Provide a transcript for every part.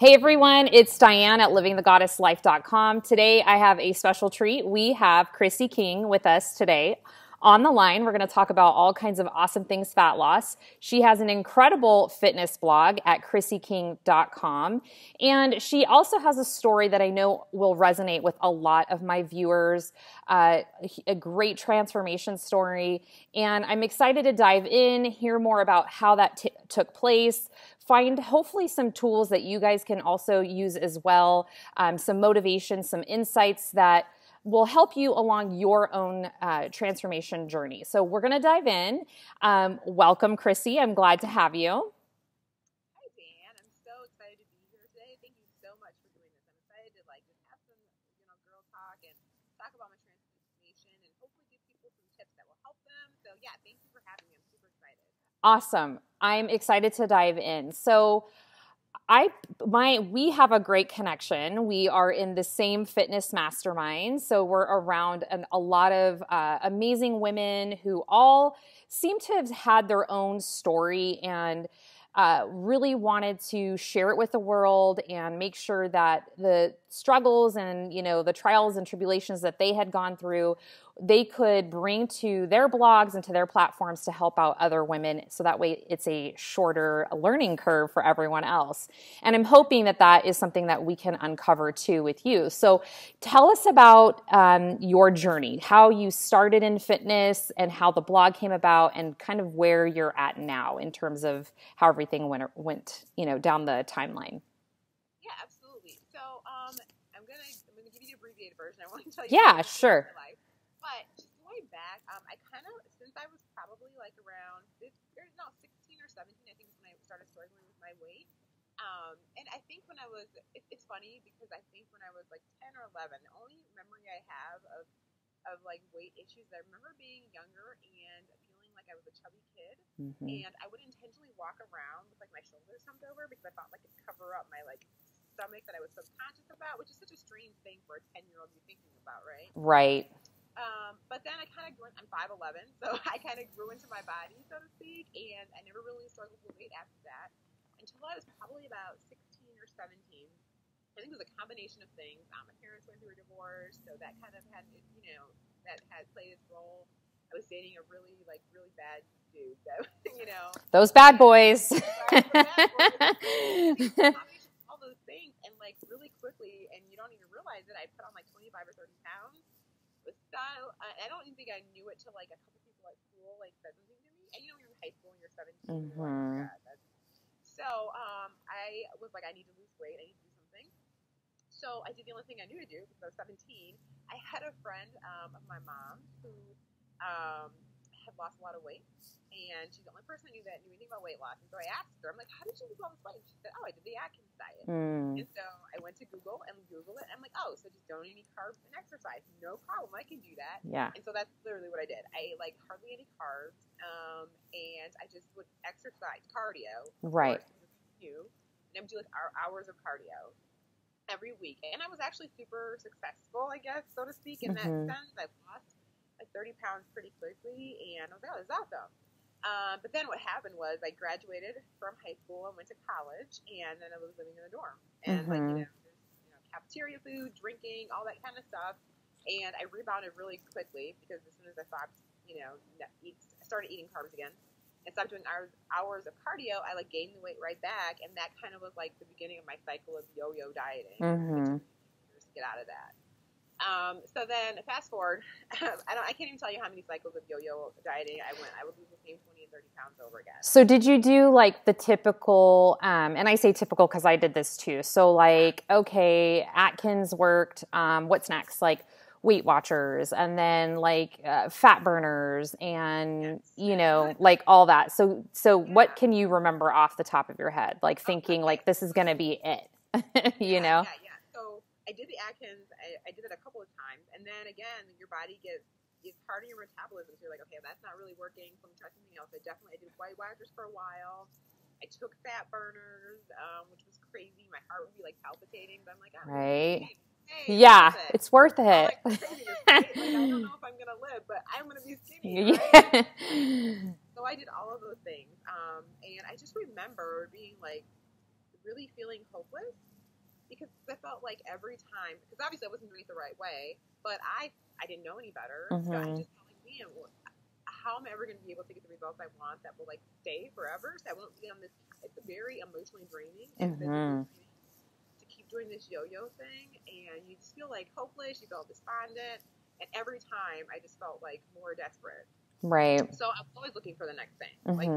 Hey everyone, it's Diane at livingthegoddesslife.com. Today I have a special treat. We have Chrissy King with us today on the line. We're going to talk about all kinds of awesome things fat loss. She has an incredible fitness blog at chrissyking.com. And she also has a story that I know will resonate with a lot of my viewers, a great transformation story. And I'm excited to dive in, hear more about how that took place, find hopefully some tools that you guys can also use as well, some motivation, some insights that will help you along your own transformation journey. So we're going to dive in. Welcome, Chrissy. I'm glad to have you. Hi, Dan. I'm so excited to be here today. Thank you so much for doing this. I'm excited to just have some, girl talk and talk about my transformation and hopefully give people some tips that will help them. So yeah, thank you for having me. I'm super excited. Awesome. I'm excited to dive in. So we have a great connection. We are in the same fitness mastermind. So we're around a lot of amazing women who all seem to have had their own story and really wanted to share it with the world and make sure that the struggles and, the trials and tribulations that they had gone through, they could bring to their blogs and to their platforms to help out other women. So that way it's a shorter learning curve for everyone else. And I'm hoping that that is something that we can uncover too with you. So tell us about your journey, how you started in fitness and how the blog came about and kind of where you're at now in terms of how everything went down the timeline. Yeah, absolutely. So I'm gonna give you the abbreviated version. I want to tell you. Yeah, sure. My life. But just going back, I kind of, since I was probably around 16 or 17, I think is when I started struggling with my weight. And I think when I was, it's funny because I think when I was 10 or 11, the only memory I have of weight issues, I remember being younger and feeling like I was a chubby kid. Mm-hmm. And I would intentionally walk around with my shoulders humped over because I thought it'd cover up my stomach that I was subconscious about, which is such a strange thing for a 10-year-old to be thinking about, right? Right. But then I kind of grew, I'm 5'11", so I kind of grew into my body, so to speak, and I never really struggled with weight after that until I was probably about 16 or 17. I think it was a combination of things. My parents went through a divorce, so that kind of had, that had played its role. I was dating a really bad dude, that, Those bad boys. All those things, and really quickly, and you don't even realize it, I put on 25 or 30 pounds. With style, I don't even think I knew it till a couple people at school said something to me. And you're in high school and you're 17. Mm-hmm. You're oh my God, so I was I need to lose weight. I need to do something. So I did the only thing I knew to do because I was 17. I had a friend of my mom who had lost a lot of weight, and she's the only person I knew that knew anything about weight loss. And so I asked her, I'm like, how did you lose all this weight? And she said, oh, I did the Atkins diet. And so I went to Google and Googled it. And I'm like, oh, so just don't eat any carbs and exercise. No problem. I can do that. Yeah. And so that's literally what I did. I ate hardly any carbs, and I just would exercise, cardio. Right. And I would do hours of cardio every week. And I was actually super successful, I guess, so to speak, in that sense. I lost 30 pounds pretty quickly, and I was like, oh, this is awesome. But then what happened was I graduated from high school and went to college, and then I was living in a dorm. And cafeteria food, drinking, all that kind of stuff. And I rebounded really quickly because as soon as I stopped, started eating carbs again and stopped doing hours of cardio, I gained the weight right back. And that kind of was the beginning of my cycle of yo-yo dieting. Which years to get out of that. So then fast forward, I can't even tell you how many cycles of yo-yo dieting I would lose the same 20 and 30 pounds over again. So did you do the typical, and I say typical because I did this too. So okay, Atkins worked. What's next? Weight Watchers and then fat burners and, all that. So what can you remember off the top of your head? Thinking this is going to be it, Yeah. So I did the Atkins. I did it a couple of times. And then again, your body is part of your metabolism. So you're like, okay, that's not really working. So I'm trying something else. I did Weight Watchers for a while. I took fat burners, which was crazy. My heart would be palpitating, but I'm like, oh, right. Hey, yeah, it's worth it. I don't know if I'm going to live, but I'm going to be skinny, yeah. right? So I did all of those things. And I just remember being really feeling hopeless because I felt like every time, because obviously I wasn't doing it the right way, but I didn't know any better. So I just felt like, man, well, how am I ever going to be able to get the results I want that will like stay forever? So I won't be on this. It's very emotionally draining and physically draining to keep doing this yo-yo thing, and you just feel like hopeless. You feel despondent, and every time I just felt like more desperate. Right. So I'm always looking for the next thing. Like,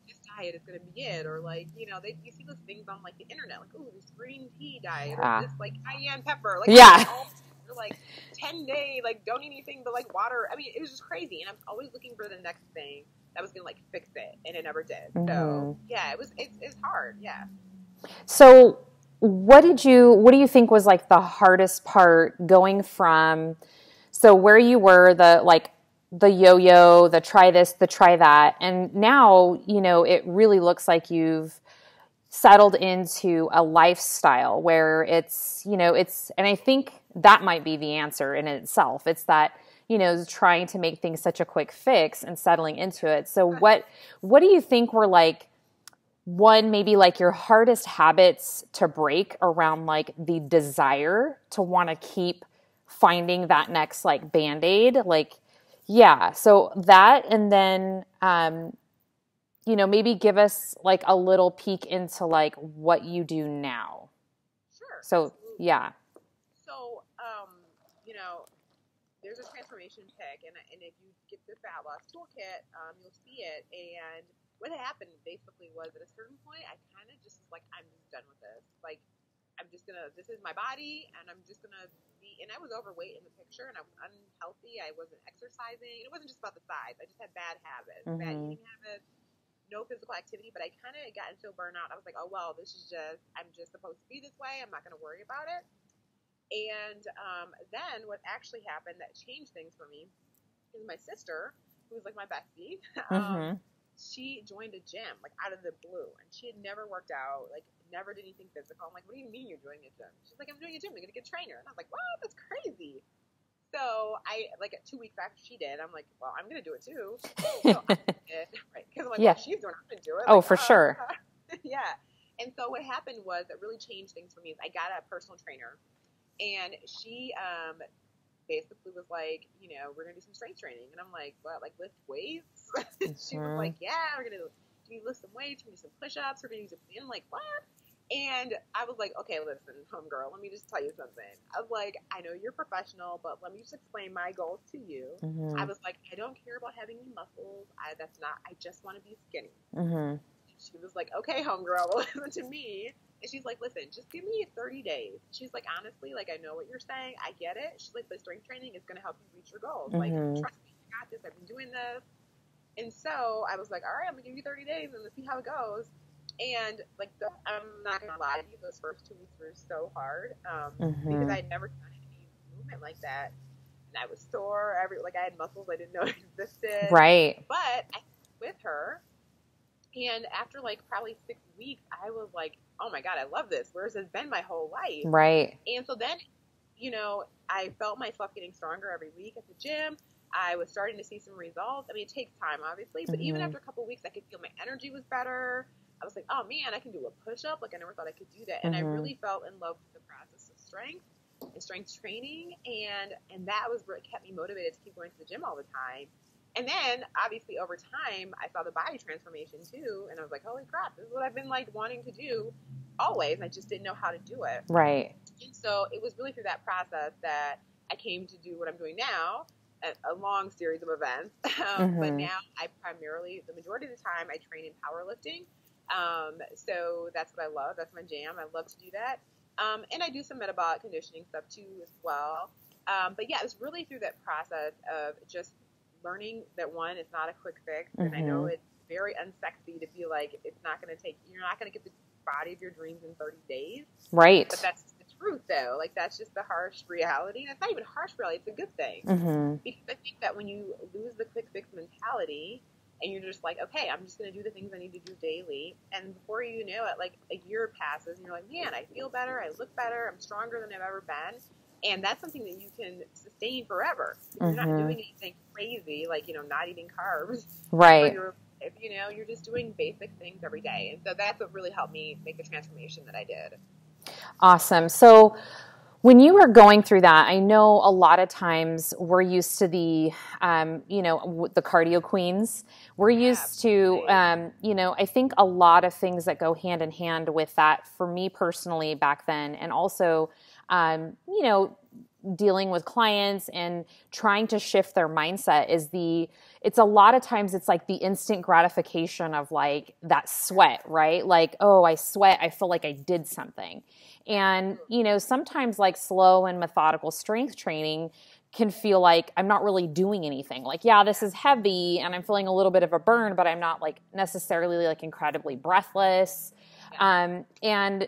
this diet is going to be it. Or, like, you know, you see those things on, like, the internet. Like, ooh, this green tea diet. Or this, like, cayenne pepper. Like, or, like, 10-day, like, don't eat anything but, like, water. I mean, it was just crazy. And I'm always looking for the next thing that was going to, like, fix it. And it never did. So, yeah, it's hard. Yeah. So what do you think was, like, the hardest part going from, so where you were, the yo-yo, the try this, the try that. And now, you know, it really looks like you've settled into a lifestyle where it's, you know, and I think that might be the answer in itself. It's that, you know, trying to make things such a quick fix and settling into it. So what do you think were like, one, maybe like your hardest habits to break around like the desire to want to keep finding that next like Band-Aid? Like, yeah. So that, and then, you know, maybe give us like a little peek into like what you do now. Sure. So, absolutely. yeah. So, you know, there's a transformation pick, and if you get the fat loss toolkit, you'll see it. And what happened basically was at a certain point, I kind of just was like, I'm just done with this. Like, this is my body, and I'm just going to be, and I was overweight in the picture, and I was unhealthy. I wasn't exercising. It wasn't just about the size. I just had bad habits, bad eating habits, no physical activity, but I kind of got into a burnout. I was like, oh, well, I'm just supposed to be this way. I'm not going to worry about it. And then what actually happened that changed things for me is my sister, who's like my bestie, she joined a gym, like out of the blue, and she had never worked out, like never did anything physical. I'm like, what do you mean you're doing a gym? She's like, I'm doing a gym. I'm going to get a trainer. And I was like, what? That's crazy. So I, like 2 weeks after she did, I'm like, well, I'm going to do it too. So I did, right? Because I'm like, well, she's doing it, I'm going to do it. Oh, like, for sure. Yeah. And so what happened was that really changed things for me. I got a personal trainer, and she basically was like, you know, we're going to do some strength training. And I'm like, what, like lift weights? She was like, yeah, we're going to lift some weights, we're going to do some push-ups, we're going to do some, I'm like, what? And I was like, okay, listen, homegirl, let me just tell you something. I was like, I know you're professional, but let me just explain my goals to you. I was like, I don't care about having any muscles. I just want to be skinny. She was like, okay, homegirl, well, listen to me. And she's like, listen, just give me 30 days. She's like, honestly, like, I know what you're saying. I get it. She's like, but strength training is going to help you reach your goals. Like, trust me, I got this. I've been doing this. And so I was like, all right, I'm going to give you 30 days and let's see how it goes. And, like, I'm not going to lie to you, those first 2 weeks were so hard because I had never done any movement like that. And I was sore. I had muscles I didn't know existed. Right. But I was with her. And after, like, probably 6 weeks, I was like, oh, my God, I love this. Whereas it's been my whole life. Right. And so then, you know, I felt myself getting stronger every week at the gym. I was starting to see some results. I mean, it takes time, obviously. But even after a couple of weeks, I could feel my energy was better. I was like, oh, man, I can do a push-up. Like, I never thought I could do that. And I really felt in love with the process of strength and strength training. And that was what kept me motivated to keep going to the gym all the time. And then, obviously, over time, I saw the body transformation, too. And I was like, holy crap, this is what I've been, like, wanting to do always. I just didn't know how to do it. Right. And so it was really through that process that I came to do what I'm doing now, a long series of events. But now I primarily, the majority of the time, I train in powerlifting. So that's what I love. That's my jam. I love to do that. And I do some metabolic conditioning stuff, too, as well. But, yeah, it was really through that process of just learning that, one, it's not a quick fix, and I know it's very unsexy to be like, you're not going to get the body of your dreams in 30 days. Right. But that's the truth, though. Like, that's just the harsh reality. And it's not even harsh reality. It's a good thing. Because I think that when you lose the quick fix mentality and you're just like, okay, I'm just going to do the things I need to do daily. And before you know it, like, a year passes and you're like, man, I feel better. I look better. I'm stronger than I've ever been. And that's something that you can sustain forever. If you're not doing anything crazy, like, you know, not eating carbs. Right. If, you know, you're just doing basic things every day. And so that's what really helped me make the transformation that I did. Awesome. So when you were going through that, I know a lot of times we're used to the, the cardio queens. We're used to, I think a lot of things that go hand in hand with that for me personally back then. And also, dealing with clients and trying to shift their mindset it's a lot of times it's like the instant gratification of like that sweat, right? Like, oh, I sweat. I feel like I did something. And, sometimes like slow and methodical strength training can feel like I'm not really doing anything. Like, yeah, this is heavy and I'm feeling a little bit of a burn, but I'm not like necessarily like incredibly breathless. And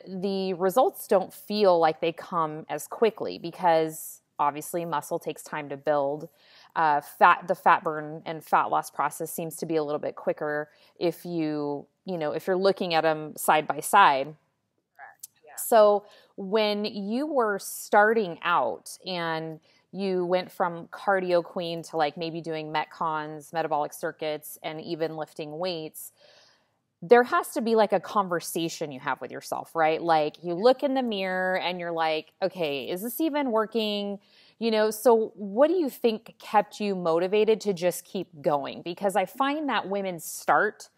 the results don't feel like they come as quickly because obviously muscle takes time to build. The fat burn and fat loss process seems to be a little bit quicker if if you're looking at them side by side. So when you were starting out and you went from cardio queen to like maybe doing metcons, metabolic circuits, and even lifting weights, there has to be like a conversation you have with yourself, right? Like you look in the mirror and you're like, okay, is this even working? So what do you think kept you motivated to just keep going? Because I find that women start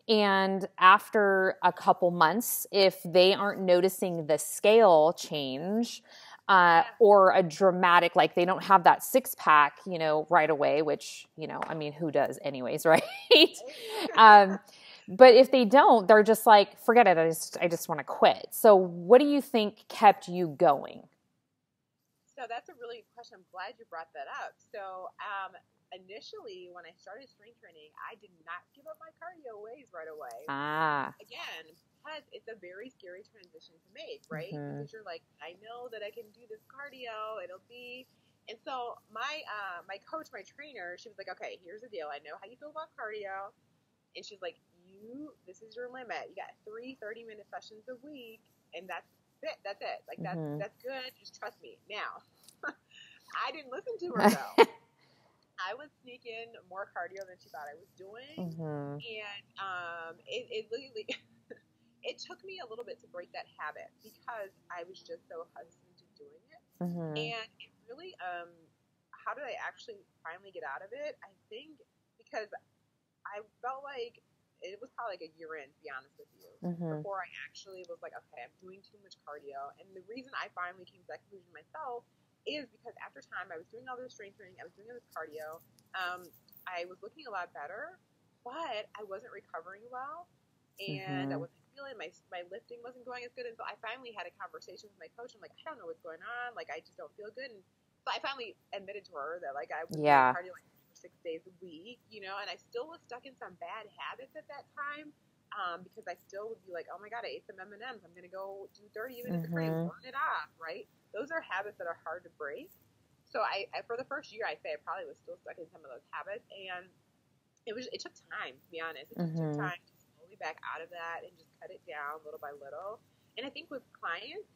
and after a couple months, if they aren't noticing the scale change, or a dramatic, like they don't have that six pack, right away, which, who does anyways, right? But if they don't, they're just like, forget it. I just want to quit. So what do you think kept you going? So that's a really good question. I'm glad you brought that up. So initially, when I started strength training, I did not give up my cardio ways right away. Again, because it's a very scary transition to make, right? Because you're like, I know that I can do this cardio. It'll be... And so my coach, my trainer, she was like, okay, here's the deal. I know how you feel about cardio. And she's like, this is your limit. You got 3 30-minute sessions a week, and that's it. That's it. Like, that's good. Just trust me. Now, I didn't listen to her, though. I was sneaking more cardio than she thought I was doing. And it literally, it took me a little bit to break that habit because I was just so accustomed to doing it. And it really, how did I actually finally get out of it? I think because I felt like it was probably like a year in, to be honest with you, before I actually was like, okay, I'm doing too much cardio. And the reason I finally came to that conclusion myself is because after time, I was doing all this strength training, I was doing all this cardio, I was looking a lot better, but I wasn't recovering well, and I wasn't feeling, my lifting wasn't going as good. And so I finally had a conversation with my coach. I'm like, I don't know what's going on. Like, I just don't feel good. And so I finally admitted to her that, like, I was doing cardio like 6 days a week, and I still was stuck in some bad habits at that time, because I still would be like, oh my God, I ate some M&Ms. I'm going to go do 30 minutes of cardio, burn it off, right? Those are habits that are hard to break. So I for the first year, I say I probably was still stuck in some of those habits, and it took time, to be honest. It just took time to slowly back out of that and just cut it down little by little. And I think with clients,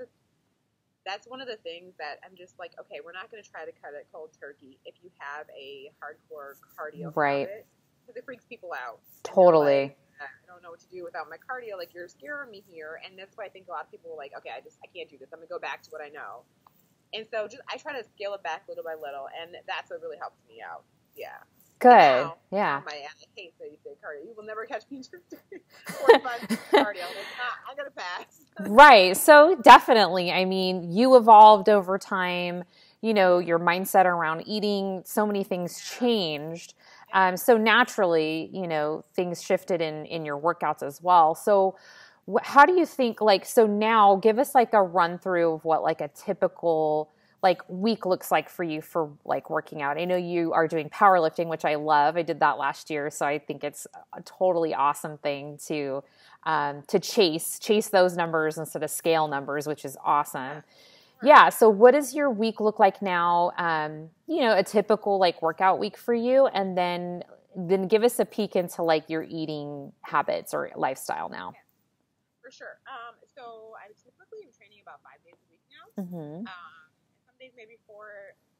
that's one of the things that I'm just like, okay, we're not going to try to cut it cold turkey if you have a hardcore cardio habit, because it freaks people out. Totally. Like, I don't know what to do without my cardio. Like, you're scaring me here. And that's why I think a lot of people are like, okay, I can't do this. I'm going to go back to what I know. And so I try to scale it back little by little. And that's what really helps me out. Yeah. Good. Now, I hate that you say cardio. You will never catch me just doing 45 minutes of cardio. I'm going to pass. Right. So definitely, I mean, you evolved over time, your mindset around eating, so many things changed. So naturally, things shifted in your workouts as well. So how do you think, like, so now give us like a run through of what like a typical like week looks like for you for like working out. I know you are doing powerlifting, which I love. I did that last year. So I think it's a totally awesome thing to chase those numbers instead of scale numbers, which is awesome. Yeah. So what does your week look like now? A typical like workout week for you, and then give us a peek into like your eating habits or lifestyle now. Yeah, for sure. So I typically am training about 5 days a week now. Some days maybe 4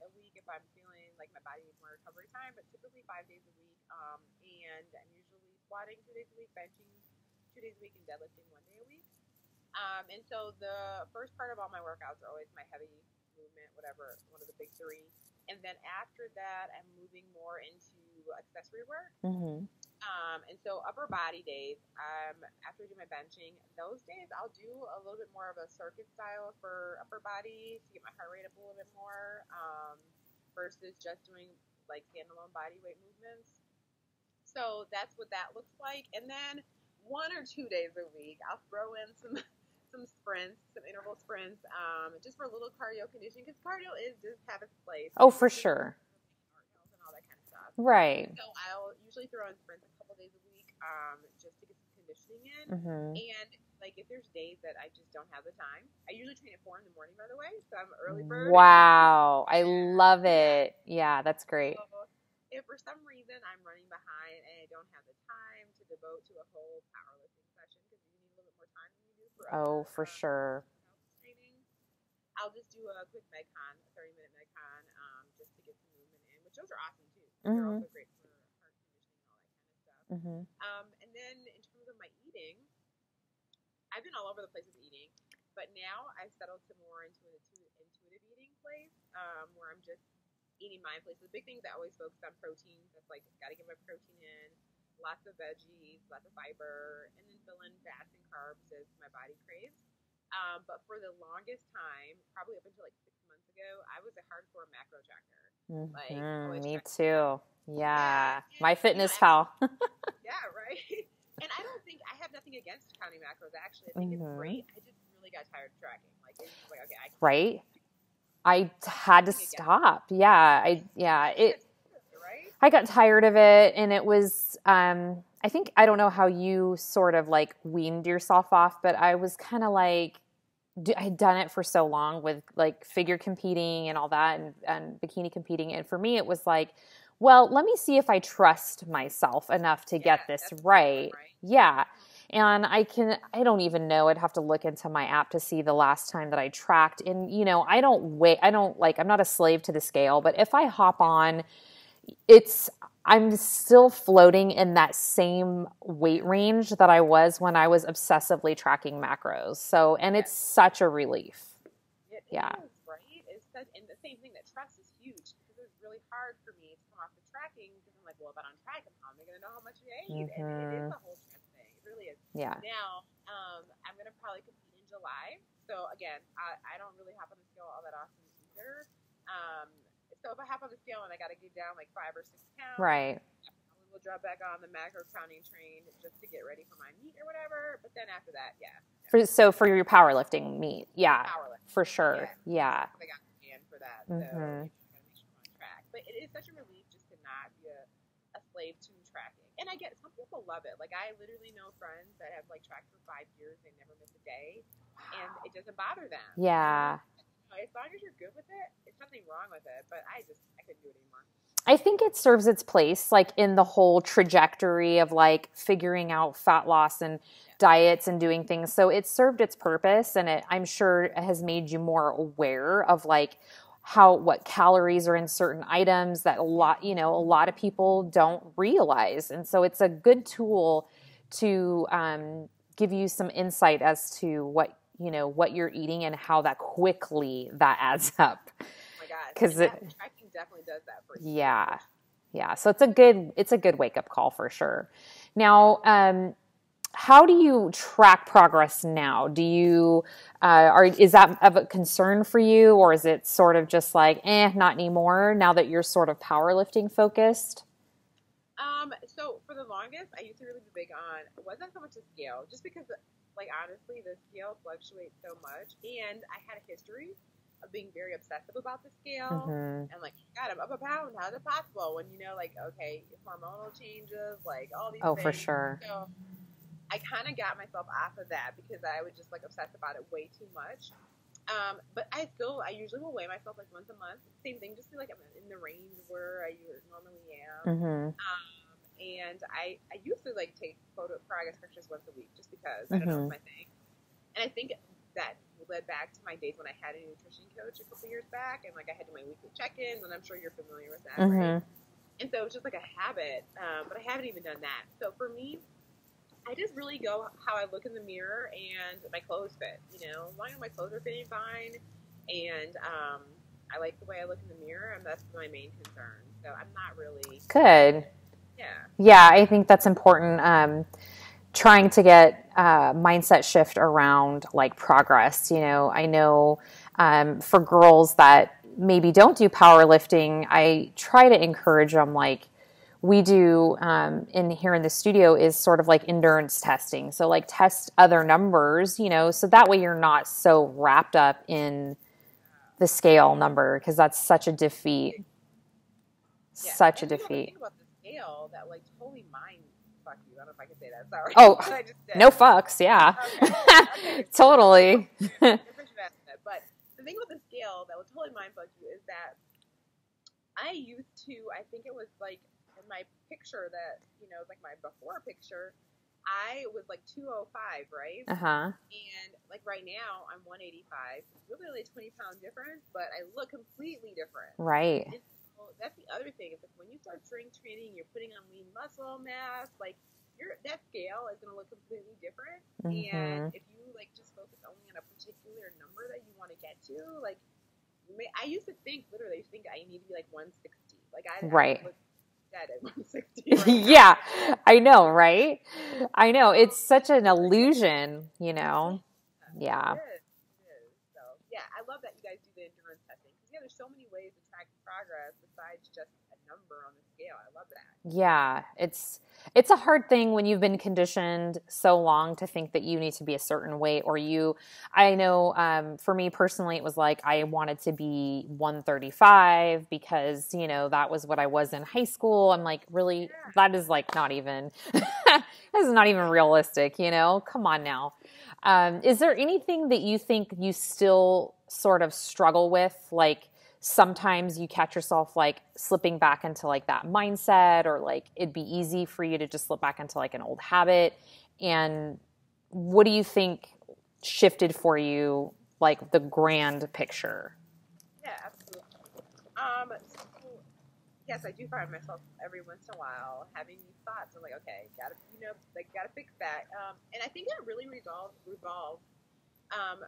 a week if I'm feeling like my body needs more recovery time, but typically 5 days a week. And I'm usually squatting 2 days a week, benching 2 days a week, and deadlifting 1 day a week. And so the first part of all my workouts are always my heavy movement, whatever, one of the big three. And then after that, I'm moving more into accessory work. Mm-hmm. And so upper body days, after I do my benching, those days I'll do a little bit more of a circuit style for upper body to get my heart rate up a little bit more, versus just doing like standalone body weight movements. So that's what that looks like. And then 1 or 2 days a week, I'll throw in some sprints, some interval sprints, just for a little cardio conditioning, because cardio does have its place. Oh, for sure. And all that kind of stuff. Right. So I'll usually throw in sprints a couple days a week, just to get some conditioning in. Mm-hmm. And like if there's days that I just don't have the time, I usually train at 4 in the morning, by the way, so I'm an early bird. Wow, I love it. Yeah, that's great. So if for some reason I'm running behind and I don't have the time to devote to a whole powerlifting session, because you need a little bit more time than you do for for sure. training, I'll just do a quick Metcon, a 30-minute Metcon, just to get some movement in, which those are awesome too. Mm-hmm. They're also great for heart conditioning and all that kind of stuff. Mm-hmm. And then in terms of my eating, I've been all over the place with eating, but now I've settled to more into an intuitive eating place, where I'm just eating mindfully. So the big things I always focus on proteins. That's like, got to get my protein in, lots of veggies, lots of fiber, and then fill in fats and carbs as my body craves. But for the longest time, probably up until like 6 months ago, I was a hardcore macro tracker. Mm-hmm. Me too. Yeah. My fitness pal. Yeah, right. And I don't think, I have nothing against counting macros, actually. I think it's great. I just really got tired of tracking. Like, it's just like, okay, I can't. Right? I had to stop. Yeah. I got tired of it, and it was, I think, I don't know how you sort of like weaned yourself off, but I was kind of like, I had done it for so long with like figure competing and all that, and bikini competing. And for me, it was like, well, let me see if I trust myself enough to get this right. Yeah. And I don't even know. I'd have to look into my app to see the last time that I tracked. And, I'm not a slave to the scale, but if I hop on, I'm still floating in that same weight range that I was when I was obsessively tracking macros. So, and it's such a relief. It is, right? And the same thing, that trust is huge, because it's really hard for me to come off the tracking, because I'm like, well, if I don't track, how am I going to know how much I ate? Mm-hmm. And it is a whole trust thing. It really is. Yeah. Now, I'm going to probably compete in July. So again, I don't really hop on the scale all that often either. So if I hop on the scale and I got to get down like 5 or 6 pounds, right, we'll drop back on the macro counting train just to get ready for my meet or whatever. But then after that, for your powerlifting meet, for sure, I got planned for that, so I gotta make sure I'm on track. But it is such a relief just to not be a slave to tracking. And I get, some people love it. Like, I literally know friends that have like tracked for 5 years, they never miss a day, and it doesn't bother them. Yeah. As long as you're good with it, there's nothing wrong with it. But I couldn't do it anymore. I think it serves its place, like in the whole trajectory of like figuring out fat loss and diets and doing things. So it served its purpose, and I'm sure it has made you more aware of like what calories are in certain items that a lot of people don't realize. And so it's a good tool to give you some insight as to what you're eating and how that quickly that adds up. Oh my God. Because tracking definitely does that for you. Yeah. Yeah. So it's a good wake up call for sure. Now, how do you track progress now? Do you, is that of a concern for you, or is it sort of just like, not anymore now that you're sort of powerlifting focused? So for the longest, I used to really be big on, it wasn't so much the scale, just because, like, honestly, the scale fluctuates so much, and I had a history of being very obsessive about the scale, and like, God, I'm up a pound, how's it possible? When, okay, hormonal changes, like, all these things. For sure. So I kind of got myself off of that, because I would just, like, obsess about it way too much. But I usually will weigh myself like once a month. Same thing, just to like I'm in the range where I normally am. And I used to like take progress pictures once a week, just because I don't know, it's my thing. And I think that led back to my days when I had a nutrition coach a couple years back, and like I had to do my weekly check-ins, and I'm sure you're familiar with that, right? And so it's just like a habit, but I haven't even done that. So for me, I just really go how I look in the mirror and my clothes fit. You know, as long as my clothes are fitting fine, and I like the way I look in the mirror, and that's my main concern. So I'm not really Good. yeah. Yeah, I think that's important. Trying to get mindset shift around like progress. You know, I know for girls that maybe don't do powerlifting, I try to encourage them like we do in here in the studio is sort of like endurance testing. So like test other numbers, you know, so that way you're not so wrapped up in the scale number because that's such a defeat. Yeah. Such a And defeat. Think about the scale that like totally mind fuck you. I don't know if I can say that. Sorry. Oh, I just did. no fucks. Yeah. Okay. Totally. But the thing with the scale that would totally mind fuck you is that I used to, I think it was like in my picture that, you know, like my before picture, I was like 205, right? Uh-huh. And like right now I'm 185. It's really only a 20-pound difference, but I look completely different. Right. And so that's the other thing. Is like when you start strength training, you're putting on lean muscle mass, like that scale is going to look completely different. Mm-hmm. And if you like just focus only on a particular number that you want to get to, like I used to think literally, I used to think I need to be like 160. Like right. I look dead at 160. Right yeah, I know, right? I know it's such an illusion, you know. Yeah. It is. So yeah, I love that you guys do the endurance testing because yeah, there's so many ways to track progress besides just a number on the scale. I love that. Yeah, it's a hard thing when you've been conditioned so long to think that you need to be a certain weight or I know for me personally, it was like I wanted to be 135 because, you know, that was what I was in high school. I'm like, really, that is like not even, that is not even realistic, you know, come on now. Is there anything that you think you still sort of struggle with? Like, sometimes you catch yourself like slipping back into like that mindset or like it'd be easy for you to just slip back into like an old habit. And what do you think shifted for you, like the grand picture? Yeah, absolutely. So, yes, I do find myself every once in a while having these thoughts. I'm like, okay, gotta fix that. And I think it really revolves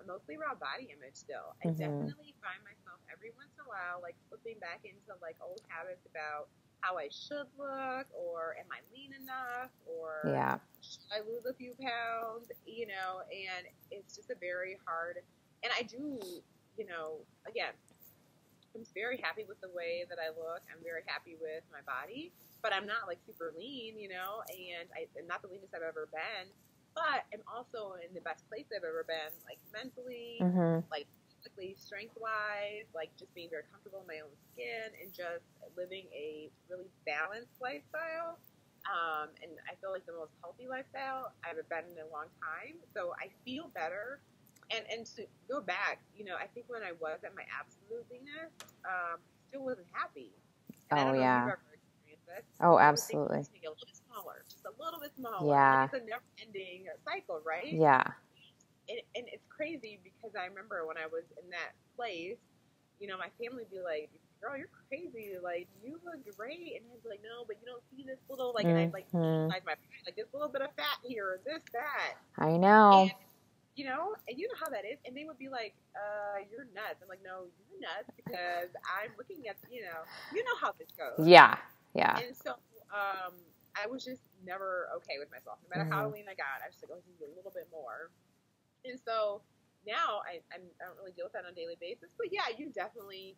mostly around body image still. I definitely find myself every once in a while like slipping back into like old habits about how I should look or am I lean enough or should I lose a few pounds, you know, and it's just a very hard, and I do, you know, again, I'm very happy with the way that I look. I'm very happy with my body, but I'm not like super lean, you know, and I'm not the leanest I've ever been. But I'm also in the best place I've ever been, like mentally, like physically, strength-wise, like just being very comfortable in my own skin and just living a really balanced lifestyle. And I feel like the most healthy lifestyle I've been in a long time. So I feel better. And to go back, you know, I think when I was at my absolute leanest, I still wasn't happy. And I don't know if you've ever experienced this. Oh, absolutely. Just a little bit smaller, just a little bit smaller. Yeah. It's a never-ending cycle, right? Yeah. And it's crazy because I remember when I was in that place, you know, my family would be like, girl, you're crazy. Like, you look great. And I'd be like, no, but you don't see this little, like, and I'd like, like this little bit of fat here, this, that. I know. And, you know, and you know how that is. And they would be like, you're nuts. I'm like, no, you're nuts because I'm looking at, you know how this goes. Yeah. Yeah. And so, I was just never okay with myself. No matter how lean I got, I was like, oh, this is a little bit more. And so now I don't really deal with that on a daily basis. But yeah, you definitely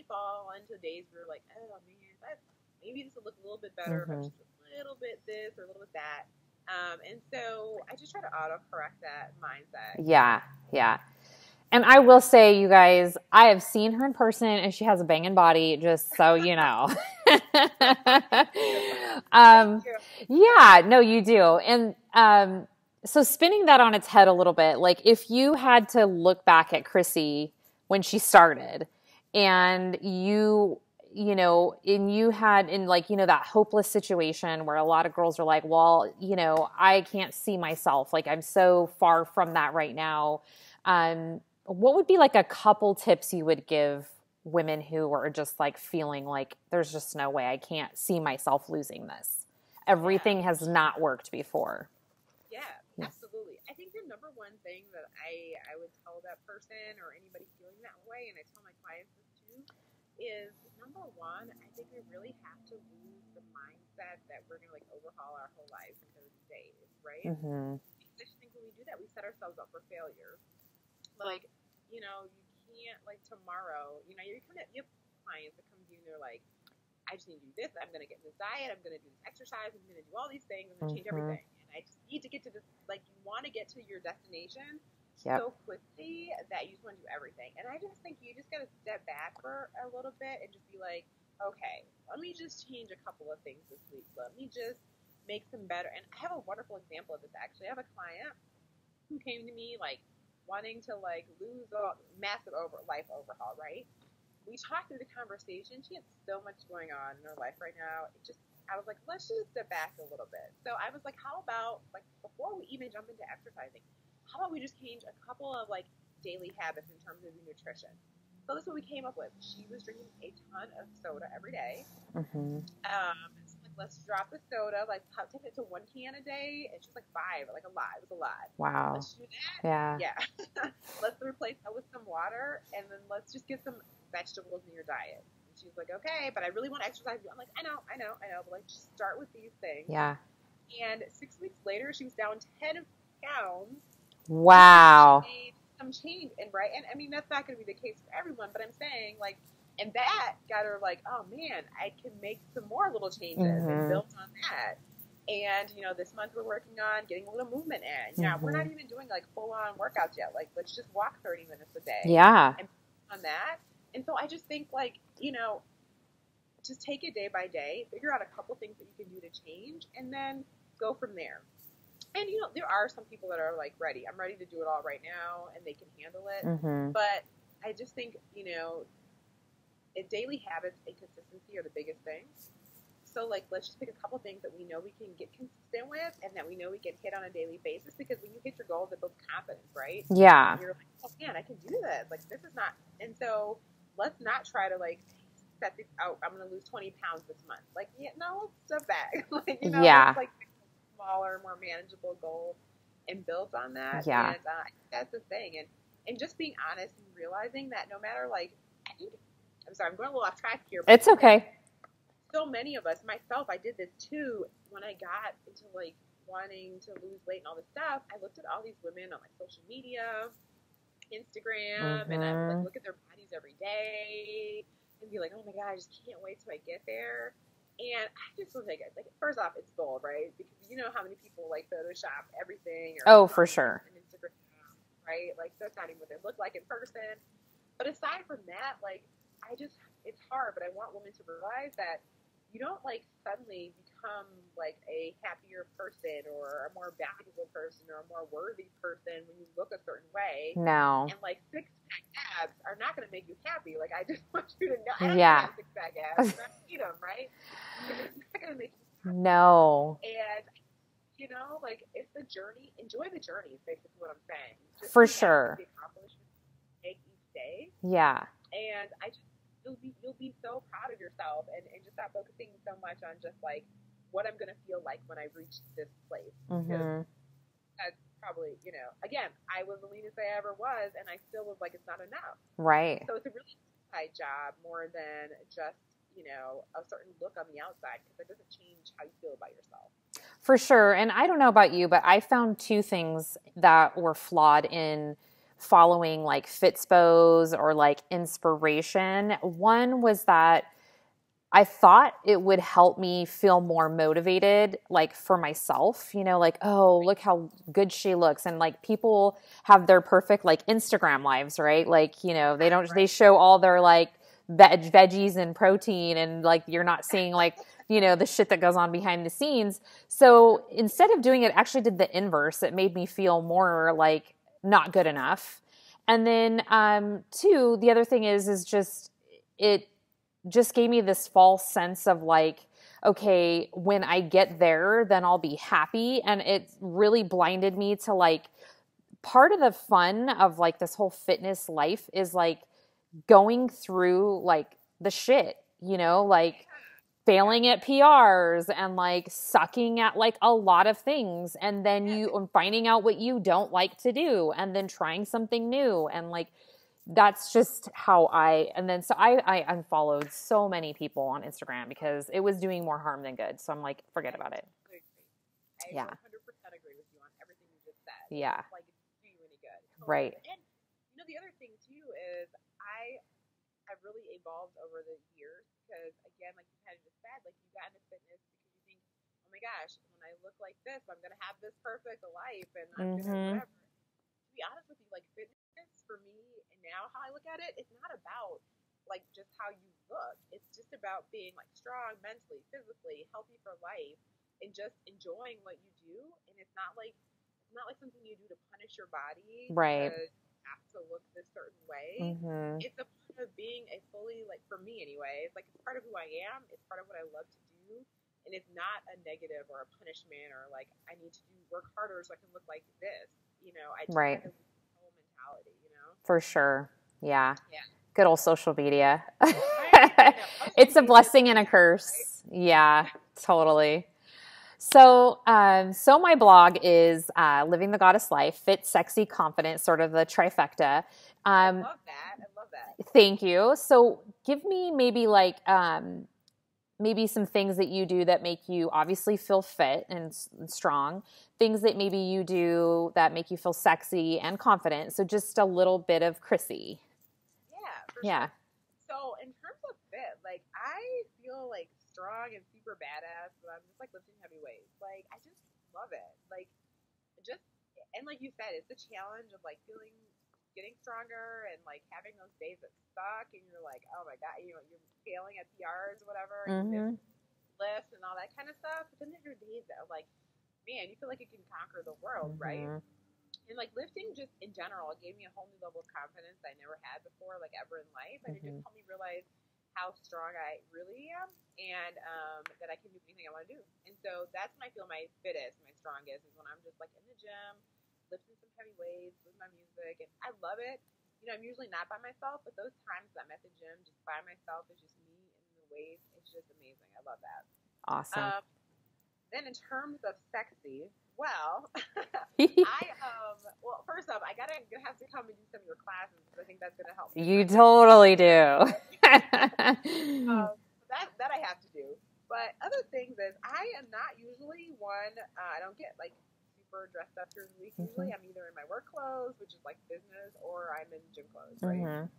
fall into days where you're like, oh man, maybe this will look a little bit better, but just a little bit this or a little bit that. And so I just try to auto-correct that mindset. Yeah, yeah. And I will say, you guys, I have seen her in person, and she has a banging body, just so you know. Yeah, no, you do. And so spinning that on its head a little bit, like if you had to look back at Chrissy when she started, and you know, and you had in like, you know, that hopeless situation where a lot of girls are like, well, you know, I can't see myself. Like I'm so far from that right now. What would be like a couple tips you would give women who are just like feeling like there's just no way I can't see myself losing this? Everything has not worked before. Yeah. Absolutely. I think the number one thing that I would tell that person or anybody feeling that way, and I tell my clients this too, is number one, I think we really have to lose the mindset that we're going to like overhaul our whole lives in 30 days, right? Mm-hmm. Because I just think when we do that, we set ourselves up for failure. Like, you know, you can't like tomorrow, you know, you have clients that come to you and they're like, I just need to do this. I'm going to get in this diet. I'm going to do this exercise. I'm going to do all these things. I'm going to change everything. And I just need to get to this. Like, you want to get to your destination so quickly that you just want to do everything. And I just think you just got to step back for a little bit and just be like, okay, let me just change a couple of things this week. Let me just make some better. And I have a wonderful example of this, actually. I have a client who came to me, like, wanting to, like, lose a massive life overhaul, right? We talked through the conversation. She had so much going on in her life right now. I was like, let's just step back a little bit. So I was like, how about, like, before we even jump into exercising, how about we just change a couple of, like, daily habits in terms of your nutrition? So this is what we came up with. She was drinking a ton of soda every day. Mm-hmm. So like, let's drop the soda, like, take it to 1 can a day. And she's like 5, like a lot. It was a lot. Wow. Let's do that. Yeah. Let's replace that with some water, and then let's just get some vegetables in your diet. And she's like, okay, but I really want to exercise. I'm like, I know, but like, just start with these things. Yeah. And 6 weeks later, she was down 10 pounds. Wow. She made some change, and I mean, that's not going to be the case for everyone, but I'm saying, like, and that got her like, oh man, I can make some more little changes and build on that. And, you know, this month we're working on getting a little movement in. Yeah, we're not even doing like full on workouts yet. Like, let's just walk 30 minutes a day. Yeah. And on that. And so I just think, like, you know, just take it day by day, figure out a couple things that you can do to change, and then go from there. And, you know, there are some people that are like, ready. I'm ready to do it all right now, and they can handle it. But I just think, you know, daily habits and consistency are the biggest things. So, like, let's just pick a couple things that we know we can get consistent with and that we know we can hit on a daily basis, because when you hit your goals, it builds confidence, right? Yeah. And you're like, oh, man, I can do this. Like, this is not – and so let's not try to, like, set this out. I'm going to lose 20 pounds this month. Like, yeah, no, let's step back. Like, you know, let's, like, pick a smaller, more manageable goal and build on that. Yeah. And that's the thing. And just being honest and realizing that no matter, like, I think – I'm sorry, I'm going a little off track here. It's okay. So many of us, myself, I did this too, when I got into like wanting to lose weight and all this stuff. I looked at all these women on like social media, Instagram, and I would like look at their bodies every day and be like, oh my God, I just can't wait till I get there. And I just was like, first off, it's bold, right? Because you know how many people like Photoshop everything. Or for sure. on Instagram, right? Like, that's not even what they look like in person. But aside from that, like, it's hard, but I want women to realize that you don't, like, suddenly become, like, a happier person or a more valuable person or a more worthy person when you look a certain way. No. And, like, six-pack abs are not going to make you happy. Like, I just want you to know. I don't have six-pack abs. I need them, right? It's not going to make you happy. No. And, you know, like, it's the journey. Enjoy the journey is basically what I'm saying. Just for sure. The accomplishments you take each day. Yeah. And you'll be so proud of yourself and just stop focusing so much on just like what I'm gonna feel like when I reach this place. Because that's probably, you know, again, I was the leanest I ever was, and I still was like, it's not enough. Right. So it's a really inside job more than just, you know, a certain look on the outside, because it doesn't change how you feel about yourself. For sure. And I don't know about you, but I found two things that were flawed in following like Fitspos or like inspiration. One was that I thought it would help me feel more motivated, like for myself, you know, like, oh, look how good she looks. And like people have their perfect like Instagram lives, right? Like, you know, they show all their like veggies and protein, and like, you're not seeing like, you know, the shit that goes on behind the scenes. So instead of doing it, actually did the inverse. It made me feel more like not good enough. And then, two, the other thing is just, it just gave me this false sense of like, okay, when I get there, then I'll be happy. And it really blinded me to like, part of the fun of like this whole fitness life is like going through like the shit, you know, like failing at PRs and like sucking at like a lot of things, and then you finding out what you don't like to do and then trying something new, and like that's just how I unfollowed so many people on Instagram because it was doing more harm than good. So I'm like, forget about it. I Yeah. 100% agree with you on everything you just said. Yeah. It's like, it's doing really good. Right. And, you know, the other thing, too, is I've really evolved over the years because, again, like you kind of just said, like you got into fitness because you think, oh my gosh, when I look like this, I'm going to have this perfect life and I'm going to whatever. To be honest with you, like fitness for me and now how I look at it, it's not about like just how you look. It's just about being like strong mentally, physically, healthy for life, and just enjoying what you do. And it's not like something you do to punish your body, Right. because you have to look this certain way. It's a part of being a fully, like for me anyway, it's like it's part of who I am. It's part of what I love to do, and it's not a negative or a punishment or like I need to work harder so I can look like this. You know, I just Right. kind of whole mentality. You know, For sure. Yeah. Yeah. Good old social media. Right. It's a blessing and a curse. Yeah, totally. So, so my blog is Living the Goddess Life, Fit, Sexy, Confident, sort of the trifecta. I love that. Thank you. So give me maybe like maybe some things that you do that make you obviously feel fit and strong, things that maybe you do that make you feel sexy and confident. So just a little bit of Chrissy. Yeah, for Yeah. sure. So in terms of fit, like I feel like strong and super badass, but I'm just like lifting heavy weights. Like I just love it. Like just and like you said, it's a challenge of like getting stronger and like having those days that suck and you're like, oh my god, you know, you're failing at PRs or whatever, and you miss lifts and all that kind of stuff. But then there are days that are like, man, you feel like you can conquer the world, right? And like lifting just in general gave me a whole new level of confidence I never had before, like ever in life. And it just helped me realize how strong I really am and that I can do anything I want to do. And so that's when I feel my fittest, my strongest, is when I'm just like in the gym, lifting some heavy weights with my music. And I love it. You know, I'm usually not by myself, but those times that I'm at the gym just by myself, it's just me and the weights. It's just amazing. I love that. Awesome. Then in terms of sexy, well, well, first off, I'm gonna have to come and do some of your classes because I think that's gonna help me. You totally do. That I have to do. But other things is I am not usually one. I don't get like super dressed up during the week. Usually, I'm either in my work clothes, which is like business, or I'm in gym clothes, right?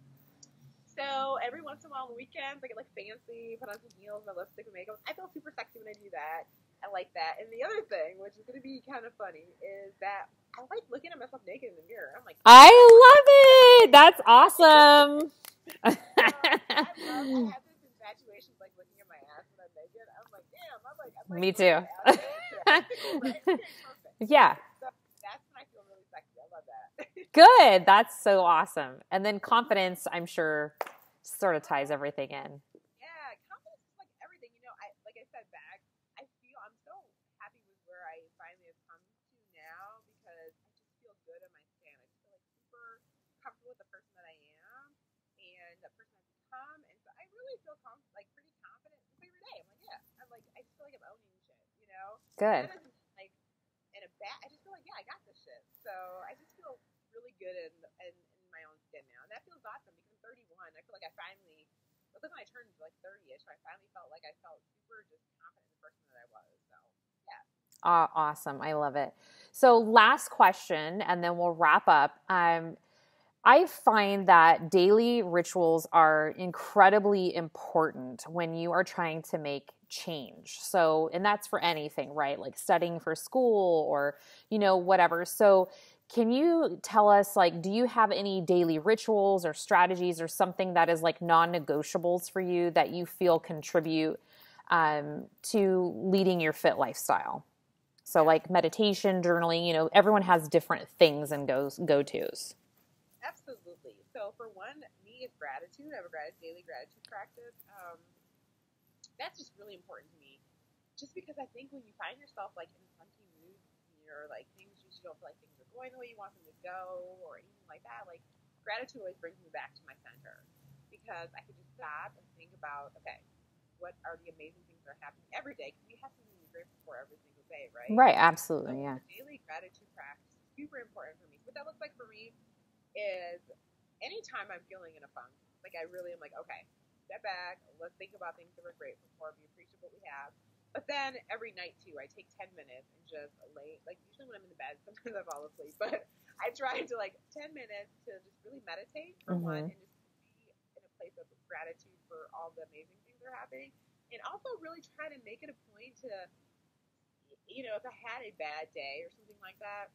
So every once in a while on the weekends, I get like fancy, put on some heels, my lipstick and makeup. I feel super sexy when I do that. I like that. And the other thing, which is going to be kind of funny, is that I like looking at myself naked in the mirror. I'm like, I love it. That's awesome. I have this infatuation with like looking at my ass when I'm naked. I'm like, damn. I'm like me too. Yeah. So that's when I feel really sexy. I love that. Good. That's so awesome. And then confidence, I'm sure, sort of ties everything in. Yeah, confidence is like everything. You know, like I said back, I'm so happy with where I finally have come to now because I just feel good in my skin. I just feel like super comfortable with the person that I am and the person I've become, and so I really feel like pretty confident every day. I'm like, yeah, I just feel like I'm owning shit. You know, good. Like in a bad, I just feel like, yeah, I got this shit. So I just feel really good in my own skin now, and that feels awesome because I'm 31. I feel like I finally. But then when I turned like 30-ish, I finally felt like I felt super just confident in the person that I was. So, yeah. Awesome. I love it. So last question, and then we'll wrap up. I find that daily rituals are incredibly important when you are trying to make change. So, and that's for anything, right? Like studying for school or, you know, whatever. So can you tell us, like, do you have any daily rituals or strategies or something that is like non-negotiables for you that you feel contribute to leading your fit lifestyle? So like meditation, journaling, you know, everyone has different things and go-tos. Absolutely. So for one, me is gratitude. I have a daily gratitude practice. That's just really important to me. Just because I think when you find yourself like in funky moods, or like things you don't feel like things are going the way you want them to go, or anything like that, like gratitude always brings me back to my center because I can just stop and think about, okay, what are the amazing things that are happening every day, because you have something to be grateful for every single day, right? Right. Absolutely. So Yeah. daily gratitude practice is super important for me. So what that looks like for me is anytime I'm feeling in a funk, like I really am like, okay, step back, let's think about things that we're grateful for, be appreciative of what we have. But then every night too, I take 10 minutes and just lay, like usually when I'm in the bed, sometimes I fall asleep, but I try to like 10 minutes to just really meditate for one, and just be in a place of gratitude for all the amazing things that are happening. And also really try to make it a point to, if I had a bad day or something like that,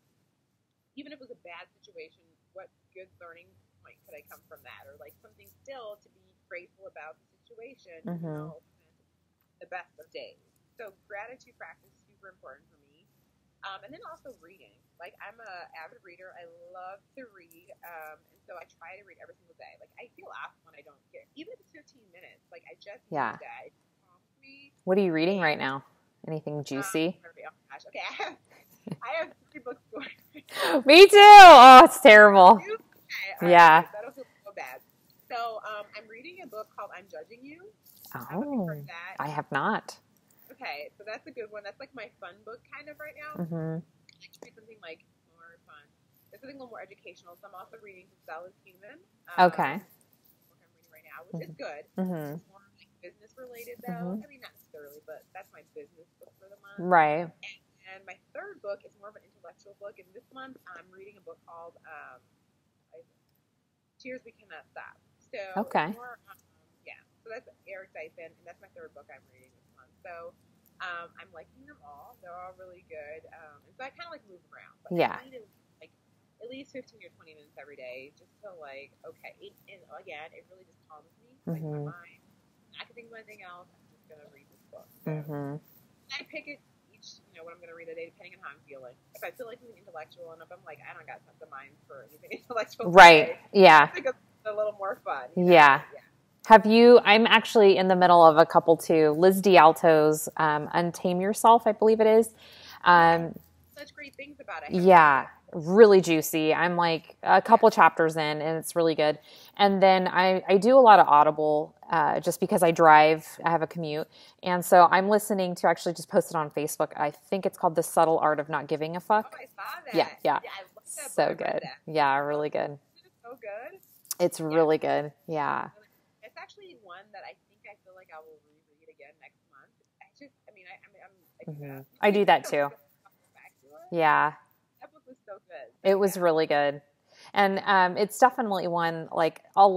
even if it was a bad situation, what good learning point could I come from that? Or like something still to be grateful about the situation, the best of days. So gratitude practice is super important for me. And then also reading. Like I'm an avid reader. I love to read. And so I try to read every single day. Like I feel awesome when I don't get, even if it's 15 minutes, like I just need that. It calms me. What are you reading right now? Anything juicy? Oh gosh. Okay. I have 3 books going. Me too. Oh, it's terrible. Okay, yeah. Right, that'll feel so bad. So I'm reading a book called I'm Judging You. Oh, I don't know if you've heard of that. I have not. Okay, so that's a good one. That's like my fun book kind of right now. Mm-hmm. I can read something like more fun. There's something a little more educational. So I'm also reading The Cell is Human. Okay. Book I'm reading right now, which is good. Mm-hmm. It's more like business related though. I mean, not necessarily, but that's my business book for the month. Right. And my third book is more of an intellectual book. And this month I'm reading a book called Tears We Cannot Stop. So okay. More, so that's Eric Dyson, and that's my third book I'm reading this month. So I'm liking them all. They're all really good. And so I kind of like move around. But I need to, like at least 15 or 20 minutes every day just to like, okay. And again, it really just calms me. Like my mind. I can think of anything else. I'm just going to read this book. So I pick it each, what I'm going to read a day depending on how I'm feeling. If I feel like something intellectual, and if I'm like, I don't got the mind for anything intellectual. Right. Today, yeah. I think it's a little more fun. Yeah. I'm actually in the middle of a couple too. Liz D'Alto's Untame Yourself, I believe it is. Such great things about it. Yeah, really juicy. I'm like a couple chapters in, and it's really good. And then I do a lot of Audible just because I drive. I have a commute. And so I'm listening to, actually just posted on Facebook, I think it's called The Subtle Art of Not Giving a Fuck. Oh, I saw that. Yeah. I love that so book. good. Yeah, really good. It's so good. It's really good. Yeah. It's actually one that I think I feel like I will reread again next month. I do that too. Yeah. That book was so good. It was really good. And it's definitely one, like I'll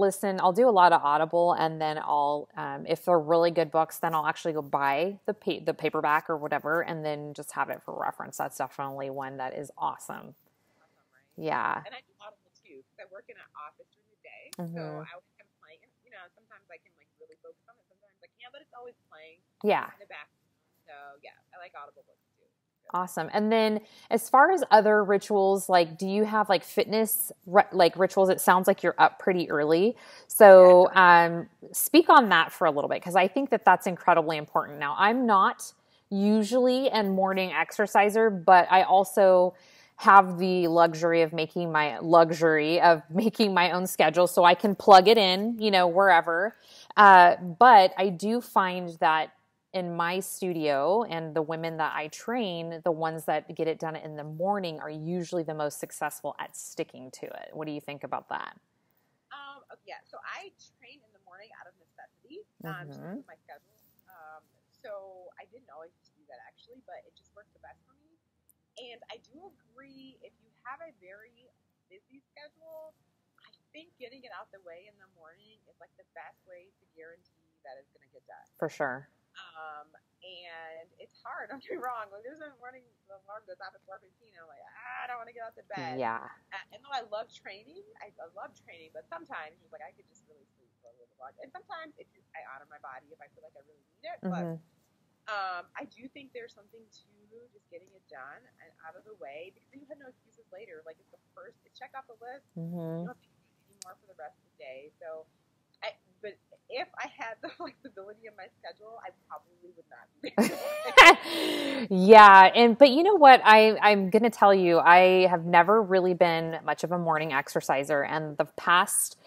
do a lot of Audible, and then I'll, if they're really good books, then I'll actually go buy the paperback or whatever, and then just have it for reference. That's definitely one that is awesome. Right? Yeah. And I do Audible too, because I work in an office during the day, so I always have playing. Sometimes I can like really focus on it. Sometimes I can't, but it's always playing. Yeah. In the background. So yeah, I like Audible books too. Awesome. And then as far as other rituals, like, do you have like fitness rituals? It sounds like you're up pretty early. So speak on that for a little bit, because I think that that's incredibly important. Now, I'm not usually a morning exerciser, but I also have the luxury of making my own schedule, so I can plug it in, wherever. But I do find that in my studio and the women that I train, the ones that get it done in the morning are usually the most successful at sticking to it. What do you think about that? So I train in the morning out of necessity, just with my schedule. So I didn't always do that actually, but it just works the best for me. And I do agree, if you have a very busy schedule, I think getting it out the way in the morning is like the best way to guarantee that it's going to get done. For sure. And it's hard. Don't get me wrong. Like, there's a morning alarm goes off at 4:15. I'm like, I don't want to get out of bed. Yeah. And though I love training, but sometimes it's like I could just really sleep for a little while. And sometimes I honor my body if I feel like I really need it. But I do think there's something to just getting it done and out of the way, because then you have no excuses later. Like, it's the first to check off the list. You don't have to do it anymore for the rest of the day. So, but if I had the flexibility in my schedule, I probably would not do it. Yeah. But you know what? I'm going to tell you, I have never really been much of a morning exerciser. And the past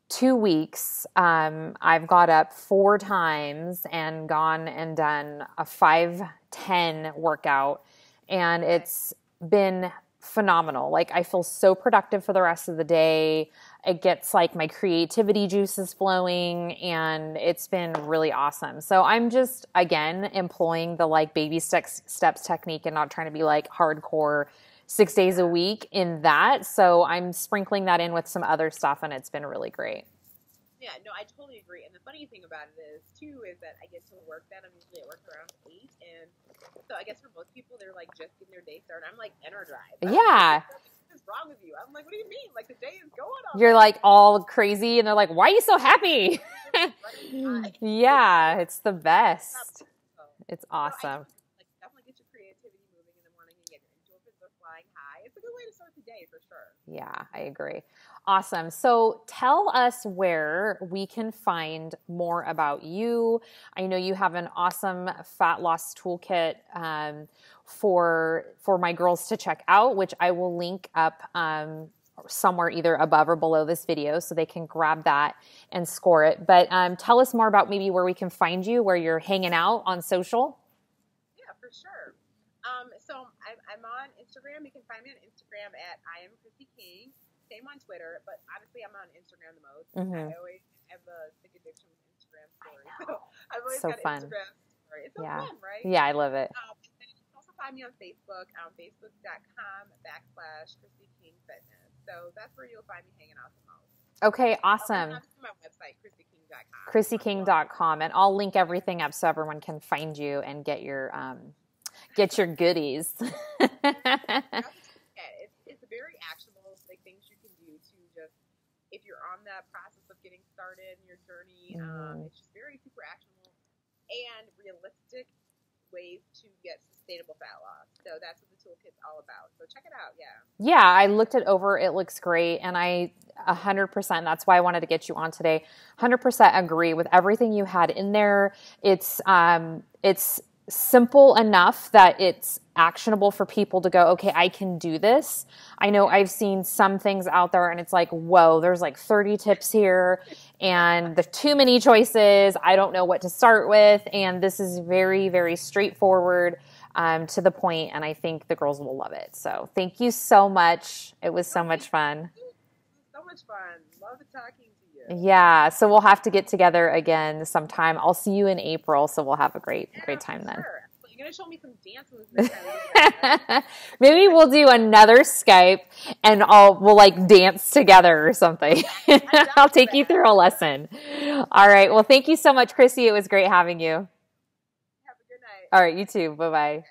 2 weeks, I've got up 4 times and gone and done a 5-10 workout, and it's been phenomenal. Like, I feel so productive for the rest of the day. It gets like my creativity juices flowing, and it's been really awesome. So I'm just, again, employing the like baby steps technique and not trying to be like hardcore 6 days a week in that. So I'm sprinkling that in with some other stuff, and it's been really great. Yeah, no, I totally agree. And the funny thing about it is, too, is that I get to work then. I'm usually at work around 8. And so I guess for most people, they're like just getting their day started. I'm like energized. Yeah. What is wrong with you? I'm like, what do you mean? Like, the day is going on. You're like all crazy, and they're like, why are you so happy? Yeah, it's the best. It's awesome. Like, definitely get your creativity moving in the morning and get your endorphins are flying high. It's a good way to start the day for sure. Yeah, I agree. Awesome. So tell us where we can find more about you. I know you have an awesome fat loss toolkit for my girls to check out, which I will link up somewhere either above or below this video so they can grab that and score it. But tell us more about maybe where we can find you, where you're hanging out on social. Yeah, for sure. So I'm on Instagram. You can find me on Instagram at I am Chrissy King. Same on Twitter, but honestly, I'm on Instagram the most. I always have a sick addiction with Instagram stories. So I've always got fun. Instagram stories. It's so fun, right? Yeah, I love it. And you can also find me on Facebook, facebook.com/Chrissy King Fitness. So that's where you'll find me hanging out the most. Okay, awesome. My website, ChrissyKing.com. ChrissyKing.com, and I'll link everything up so everyone can find you and get your goodies. It's a very actionable, like, things you can do to just, if you're on that process of getting started in your journey, it's just very super actionable and realistic ways to get sustainable fat loss. So that's what the toolkit's all about. So check it out. Yeah, I looked it over. It looks great. And I 100%, that's why I wanted to get you on today, 100% agree with everything you had in there. It's simple enough that it's actionable for people to go, okay, I can do this. I know I've seen some things out there and it's like, whoa, there's like 30 tips here and there's too many choices. I don't know what to start with. And this is very, very straightforward, to the point. And I think the girls will love it. So thank you so much. It was so much fun. So much fun. Love talking to you. Yeah. So we'll have to get together again sometime. I'll see you in April. So we'll have a great time then. Sure. You're going to show me some dance moves next time. Maybe we'll do another Skype and we'll like dance together or something. I'll take you through a lesson. All right. Well, thank you so much, Chrissy. It was great having you. Have a good night. All right. You too. Bye-bye.